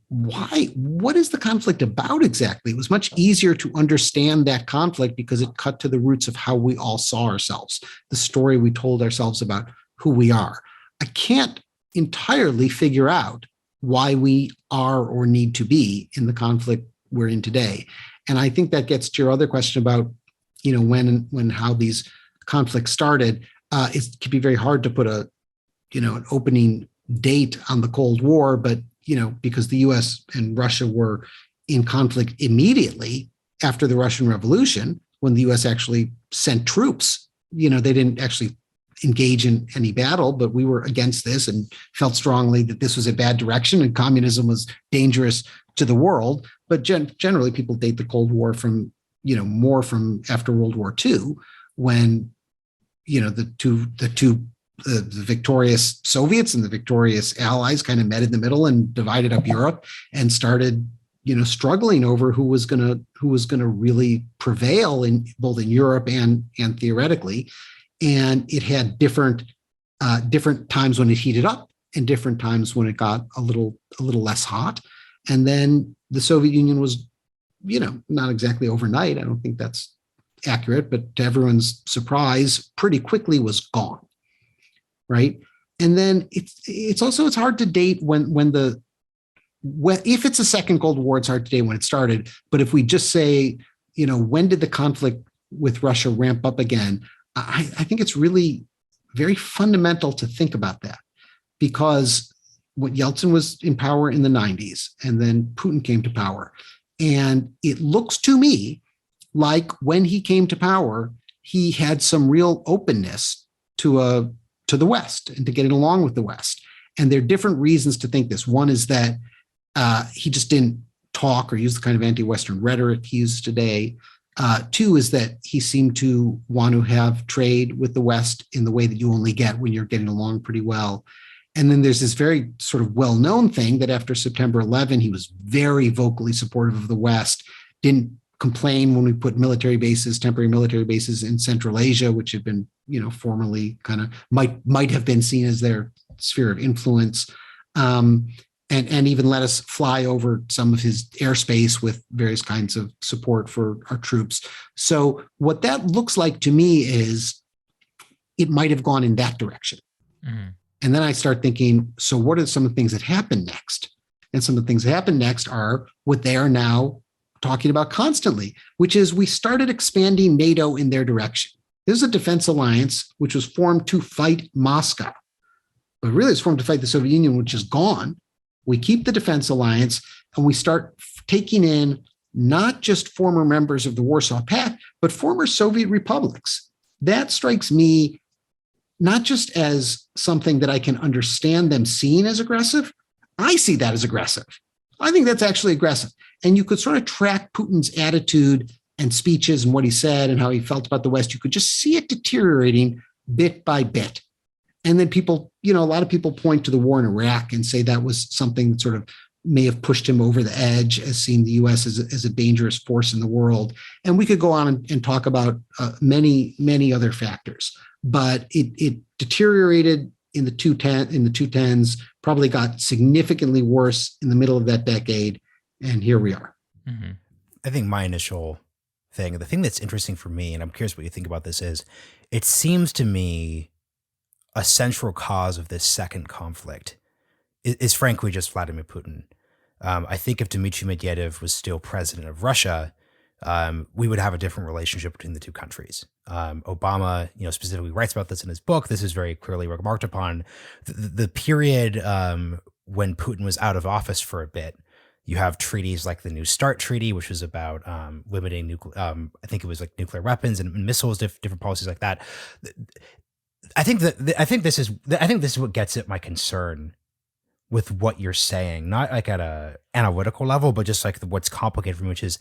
What is the conflict about exactly? It was much easier to understand that conflict because it cut to the roots of how we all saw ourselves, the story we told ourselves about who we are. I can't entirely figure out why we are or need to be in the conflict we're in today. And I think that gets to your other question about, when how these conflicts started. It can be very hard to put an opening date on the Cold War, but because the US and Russia were in conflict immediately after the Russian Revolution, when the US actually sent troops, they didn't actually engage in any battle, but we were against this and felt strongly that this was a bad direction and communism was dangerous to the world. But generally people date the Cold War from, more from after World War II, when, the victorious Soviets and the victorious Allies kind of met in the middle and divided up Europe and started, struggling over who was gonna really prevail in both in Europe and theoretically. And it had different times when it heated up and different times when it got a little less hot. And then the Soviet Union was, not exactly overnight. I don't think that's accurate, but to everyone's surprise, pretty quickly was gone. Right. And then it's hard to date if it's a second Cold War, it's hard to date when it started. But if we just say, when did the conflict with Russia ramp up again? I think it's really very fundamental to think about that, because what Yeltsin was in power in the 90s and then Putin came to power. And it looks to me like when he came to power, he had some real openness to the West and to getting along with the West. And there are different reasons to think this. One is that he just didn't talk or use the kind of anti-Western rhetoric he uses today. Two is that he seemed to want to have trade with the West in the way that you only get when you're getting along pretty well. And then there's this very sort of well-known thing that after September 11, he was very vocally supportive of the West, didn't complain when we put temporary military bases in Central Asia, which had been, formerly kind of might have been seen as their sphere of influence, and even let us fly over some of his airspace with various kinds of support for our troops. So what that looks like to me is it might have gone in that direction. Mm-hmm. And then I start thinking, so what are some of the things that happen next? And some of the things that happen next are what they are now talking about constantly, which is we started expanding NATO in their direction. This is a defense alliance which was formed to fight Moscow, but really it's formed to fight the Soviet Union, which is gone. We keep the defense alliance and we start taking in not just former members of the Warsaw Pact, but former Soviet republics. That strikes me not just as something that I can understand them seeing as aggressive. I see that as aggressive. I think that's actually aggressive. And you could sort of track Putin's attitude and speeches and what he said and how he felt about the West. You could just see it deteriorating bit by bit. And then people, a lot of people point to the war in Iraq and say that was something that sort of may have pushed him over the edge as seeing the U.S. as a dangerous force in the world. And we could go on and talk about many, many other factors. But it deteriorated in the 2010s, probably got significantly worse in the middle of that decade. And here we are. Mm-hmm. I think my initial thing, the thing that's interesting for me, and I'm curious what you think about this, is it seems to me a central cause of this second conflict is frankly just Vladimir Putin. I think if Dmitry Medvedev was still president of Russia, we would have a different relationship between the two countries. Obama, specifically writes about this in his book. This is very clearly remarked upon. The period when Putin was out of office for a bit, you have treaties like the New START Treaty, which was about limiting nuclear. I think it was like nuclear weapons and missiles, different policies like that. I think this is what gets at my concern with what you're saying, not like at a analytical level, but just like what's complicated for me, which is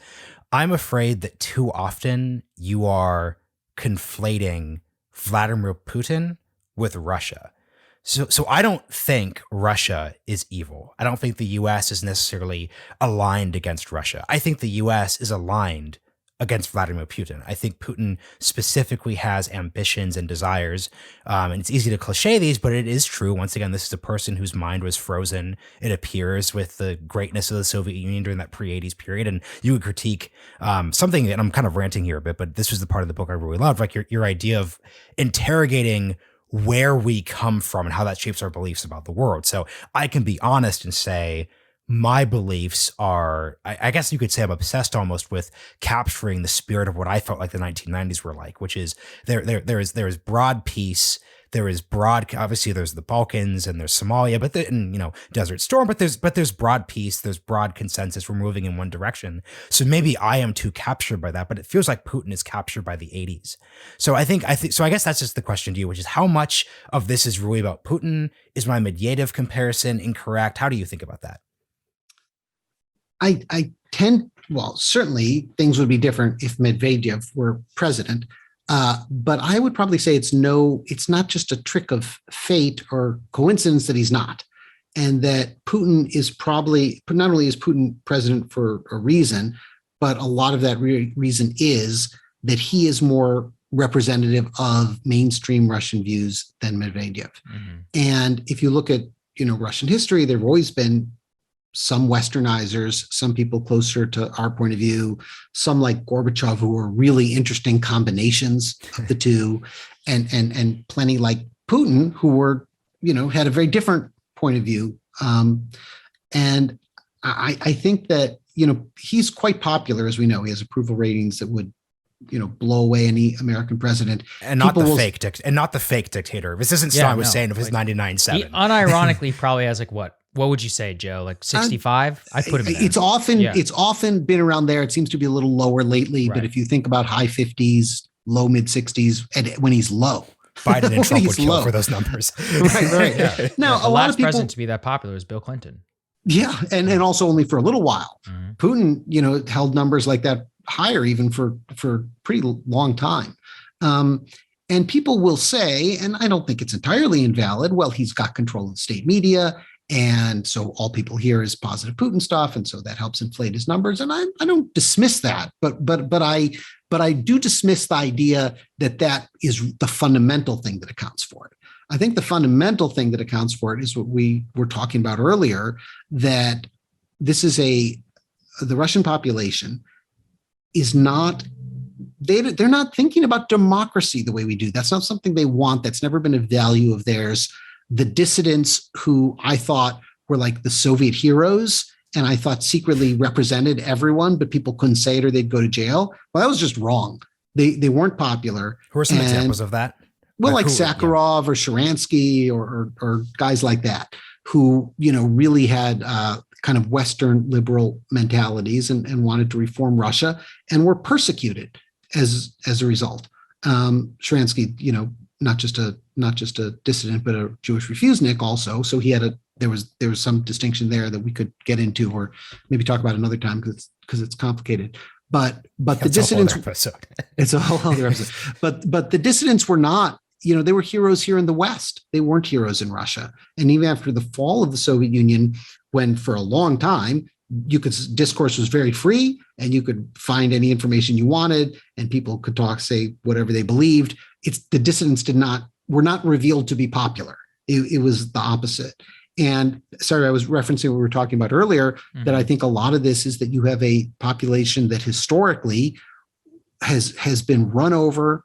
I'm afraid that too often you are conflating Vladimir Putin with Russia. So I don't think Russia is evil. I don't think the US is necessarily aligned against Russia. I think the US is aligned against Vladimir Putin. I think Putin specifically has ambitions and desires. And it's easy to cliche these, but it is true. Once again, this is a person whose mind was frozen, it appears, with the greatness of the Soviet Union during that pre-'80s period. And you would critique something, and I'm kind of ranting here a bit, but this was the part of the book I really loved, like your idea of interrogating where we come from and how that shapes our beliefs about the world. So I can be honest and say, my beliefs are, I guess you could say I'm obsessed almost with capturing the spirit of what I felt like the 1990s were like, which is there is broad peace. There is broad, obviously there's the Balkans and there's Somalia, but Desert Storm, but there's broad peace. There's broad consensus. We're moving in one direction. So maybe I am too captured by that, but it feels like Putin is captured by the 80s. So I guess that's just the question to you, which is how much of this is really about Putin? Is my Medvedev comparison incorrect? How do you think about that? Certainly things would be different if Medvedev were president. But I would probably say it's not just a trick of fate or coincidence that he's not. And that Putin is probably, not only is Putin president for a reason, but a lot of that reason is that he is more representative of mainstream Russian views than Medvedev. Mm-hmm. And if you look at, Russian history, there have always been some Westernizers, some people closer to our point of view, some like Gorbachev, who were really interesting combinations of the two, and plenty like Putin, who were, had a very different point of view. And I think that, he's quite popular, as we know. He has approval ratings that would, blow away any American president. And not the fake dictator. This isn't Stalin was saying of his 99.7. He unironically probably has like what would you say, Joe? Like 65? I put him in there. It's often been around there. It seems to be a little lower lately, right. But if you think about high 50s, low mid 60s, and when he's low, Biden and Trump would kill for those numbers. Right. Yeah. Now, the last president to be that popular was Bill Clinton. Yeah, and also only for a little while. Mm-hmm. Putin, held numbers like that higher even for pretty long time. And people will say, and I don't think it's entirely invalid, well, he's got control of the state media, and so all people hear is positive Putin stuff, and so that helps inflate his numbers. And I don't dismiss that, but I do dismiss the idea that is the fundamental thing that accounts for it. I think the fundamental thing that accounts for it is what we were talking about earlier, that this is the Russian population is not, they're not thinking about democracy the way we do. That's not something they want. That's never been a value of theirs. The dissidents, who I thought were like the Soviet heroes, and I thought secretly represented everyone, but people couldn't say it or they'd go to jail. Well, that was just wrong. They weren't popular. Who are some examples of that? Well, like Sakharov or Sharansky or guys like that, who, really had kind of Western liberal mentalities and wanted to reform Russia and were persecuted as a result. Sharansky, not just a dissident, but a Jewish refusenik also. So he had there was some distinction there that we could get into, or maybe talk about another time because it's complicated. But the dissidents, it's a whole other episode. But the dissidents were not, they were heroes here in the West. They weren't heroes in Russia. And even after the fall of the Soviet Union, when for a long time discourse was very free and you could find any information you wanted and people could say whatever they believed, the dissidents were not revealed to be popular. It was the opposite. And sorry, I was referencing what we were talking about earlier, that I think a lot of this is that you have a population that historically has been run over,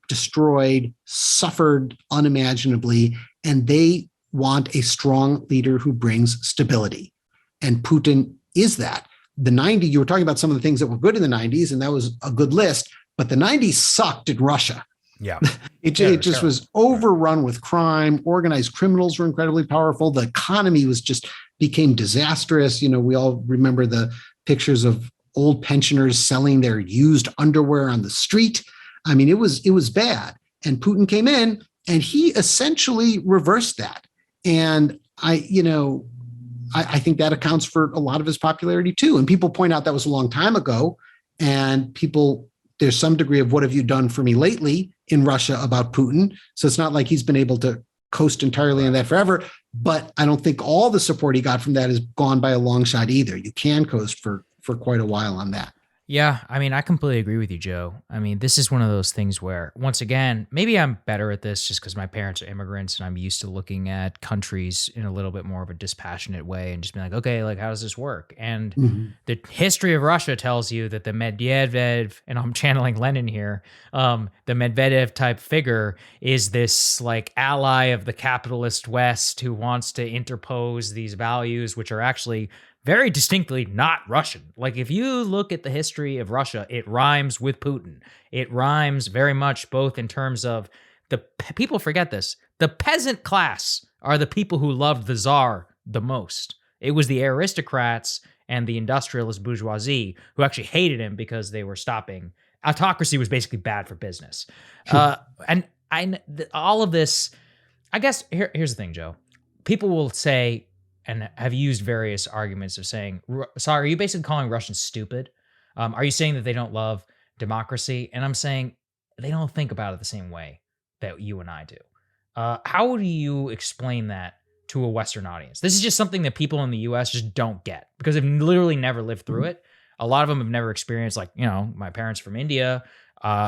destroyed, suffered unimaginably, and they want a strong leader who brings stability. And Putin is that. The 90s, you were talking about some of the things that were good in the 90s, and that was a good list, but the 90s sucked in Russia. Yeah. It just was overrun with crime. Organized criminals were incredibly powerful. The economy became disastrous. We all remember the pictures of old pensioners selling their used underwear on the street. I mean, it was bad. And Putin came in and he essentially reversed that. And I think that accounts for a lot of his popularity too. And people point out that was a long time ago. And there's some degree of what have you done for me lately in Russia about Putin. So it's not like he's been able to coast entirely on that forever. But I don't think all the support he got from that is gone by a long shot either. You can coast for quite a while on that. Yeah, I mean, I completely agree with you, Joe. I mean, this is one of those things where, once again, maybe I'm better at this just because my parents are immigrants and I'm used to looking at countries in a little bit more of a dispassionate way and just being like, okay, like, how does this work? And the history of Russia tells you that the Medvedev, and I'm channeling Lenin here, the Medvedev type figure is this like ally of the capitalist West who wants to interpose these values, which are actually very distinctly not Russian. Like, if you look at the history of Russia, it rhymes with Putin. It rhymes very much both in terms of people forget this. The peasant class are the people who loved the Tsar the most. It was the aristocrats and the industrialist bourgeoisie who actually hated him because they were stopping. Autocracy was basically bad for business. All of this, I guess, here's the thing, Joe. People will say, and have used various arguments of saying, sorry, are you basically calling Russians stupid? Are you saying that they don't love democracy? And I'm saying they don't think about it the same way that you and I do. How do you explain that to a Western audience? This is just something that people in the US just don't get because they've literally never lived through it. A lot of them have never experienced, like, my parents from India.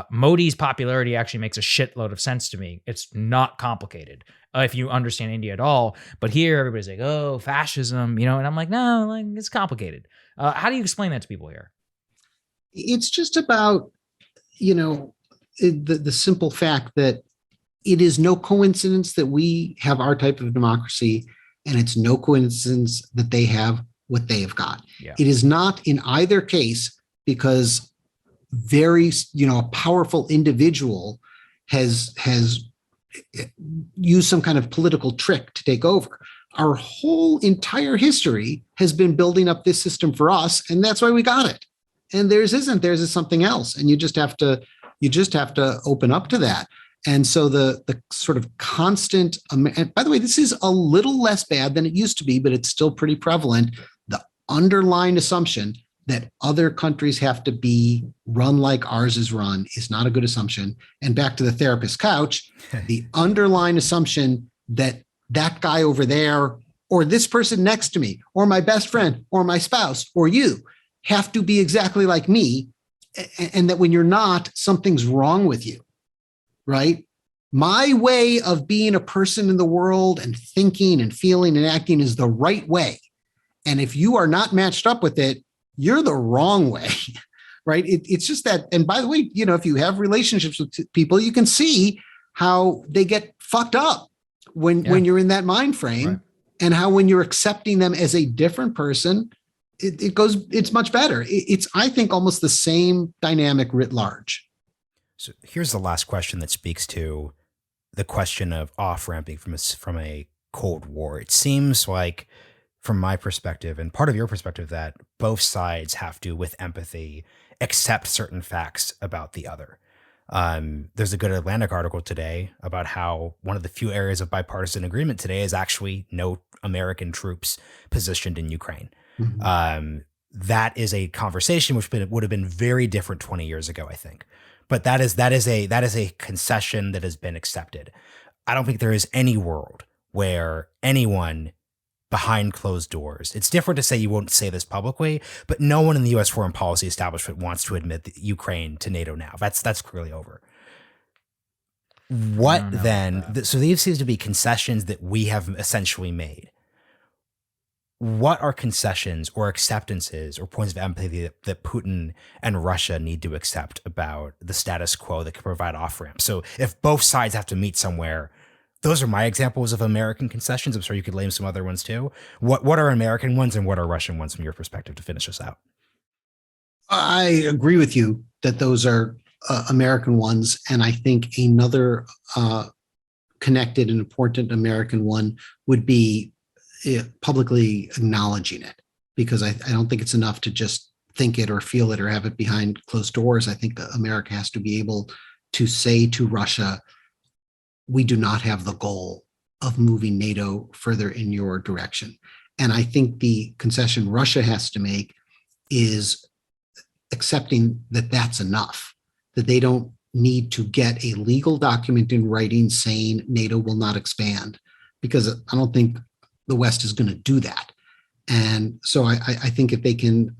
Modi's popularity actually makes a shitload of sense to me. It's not complicated if you understand India at all. But here, everybody's like, oh, fascism, and I'm like, no, like, it's complicated. How do you explain that to people here? It's just about, the simple fact that it is no coincidence that we have our type of democracy, and it's no coincidence that they have what they have got. Yeah. It is not in either case because a powerful individual has used some kind of political trick to take over. Our whole entire history has been building up this system for us, and that's why we got it. And theirs isn't. Theirs is something else, and you just have to open up to that. And so the sort of constant, and by the way, this is a little less bad than it used to be, but it's still pretty prevalent. The underlying assumption that other countries have to be run like ours is run is not a good assumption. And back to the therapist couch, the underlying assumption that that guy over there, or this person next to me, or my best friend, or my spouse, or you have to be exactly like me. And that when you're not, something's wrong with you, right? My way of being a person in the world and thinking and feeling and acting is the right way. And if you are not matched up with it, you're the wrong way, right? It's just that. And by the way, if you have relationships with people, you can see how they get fucked up when you're in that mind frame, right? And how when you're accepting them as a different person, it's much better. It's, I think, almost the same dynamic writ large. So here's the last question that speaks to the question of off-ramping from a Cold War. It seems like, from my perspective and part of your perspective, that both sides have to, with empathy, accept certain facts about the other. There's a good Atlantic article today about how one of the few areas of bipartisan agreement today is actually no American troops positioned in Ukraine. Mm-hmm. That is a conversation which would have been very different 20 years ago, I think. But that is a concession that has been accepted. I don't think there is any world where anyone behind closed doors. It's different to say you won't say this publicly, but no one in the U.S. foreign policy establishment wants to admit Ukraine to NATO now. That's clearly over. What then? So these seem to be concessions that we have essentially made. What are concessions or acceptances or points of empathy that Putin and Russia need to accept about the status quo that could provide off-ramps? So if both sides have to meet somewhere, those are my examples of American concessions. I'm sure you could name some other ones too. What are American ones and what are Russian ones from your perspective to finish us out? I agree with you that those are American ones. And I think another connected and important American one would be publicly acknowledging it, because I don't think it's enough to just think it or feel it or have it behind closed doors. I think America has to be able to say to Russia, we do not have the goal of moving NATO further in your direction. And I think the concession Russia has to make is accepting that that's enough, that they don't need to get a legal document in writing saying NATO will not expand, because I don't think the West is going to do that. And so I think if they can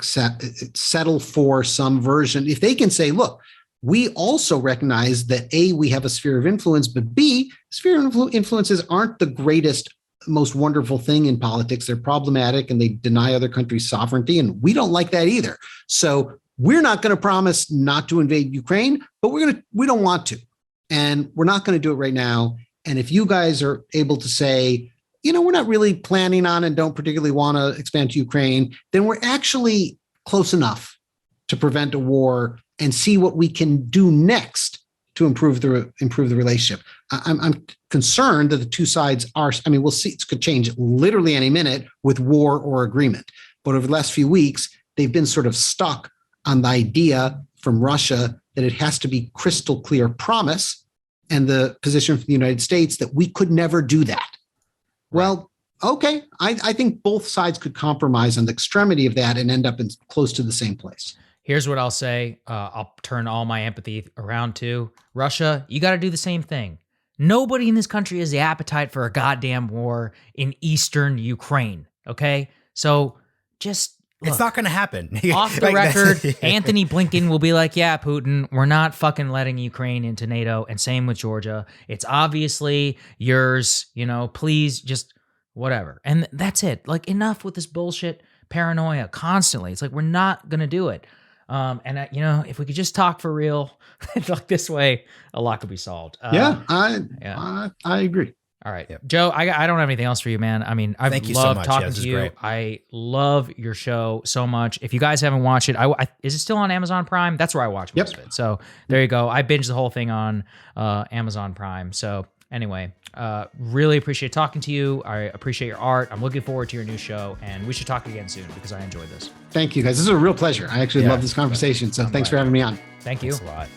settle for some version, if they can say, look, we also recognize that A, we have a sphere of influence, but B, sphere of influences aren't the greatest, most wonderful thing in politics. They're problematic and they deny other countries' sovereignty, and we don't like that either. So we're not going to promise not to invade Ukraine, but we don't want to, and we're not going to do it right now. And if you guys are able to say, we're not really planning on and don't particularly want to expand to Ukraine, then we're actually close enough to prevent a war and see what we can do next to improve the relationship. I'm concerned that the two sides are, we'll see, it could change literally any minute with war or agreement. But over the last few weeks, they've been sort of stuck on the idea from Russia that it has to be crystal clear promise, and the position from the United States that we could never do that. Well, okay, I think both sides could compromise on the extremity of that and end up in close to the same place. Here's what I'll say. I'll turn all my empathy around to Russia. You got to do the same thing. Nobody in this country has the appetite for a goddamn war in eastern Ukraine. Okay, so just look, it's not going to happen. Off the record, Anthony Blinken will be like, yeah, Putin, we're not fucking letting Ukraine into NATO. And same with Georgia. It's obviously yours, please just whatever. And that's it. Like, enough with this bullshit paranoia constantly. It's like, we're not going to do it. If we could just talk for real, like this way, a lot could be solved. I agree. All right, Joe, I don't have anything else for you, man. I've loved talking to you. Great. I love your show so much. If you guys haven't watched it, is it still on Amazon Prime? That's where I watch most of it. So there you go. I binged the whole thing on Amazon Prime. So anyway, really appreciate talking to you. I appreciate your art. I'm looking forward to your new show, and we should talk again soon because I enjoyed this. Thank you, guys. This is a real pleasure. I actually love this conversation. So thanks for having me on. Thank you. Thanks a lot.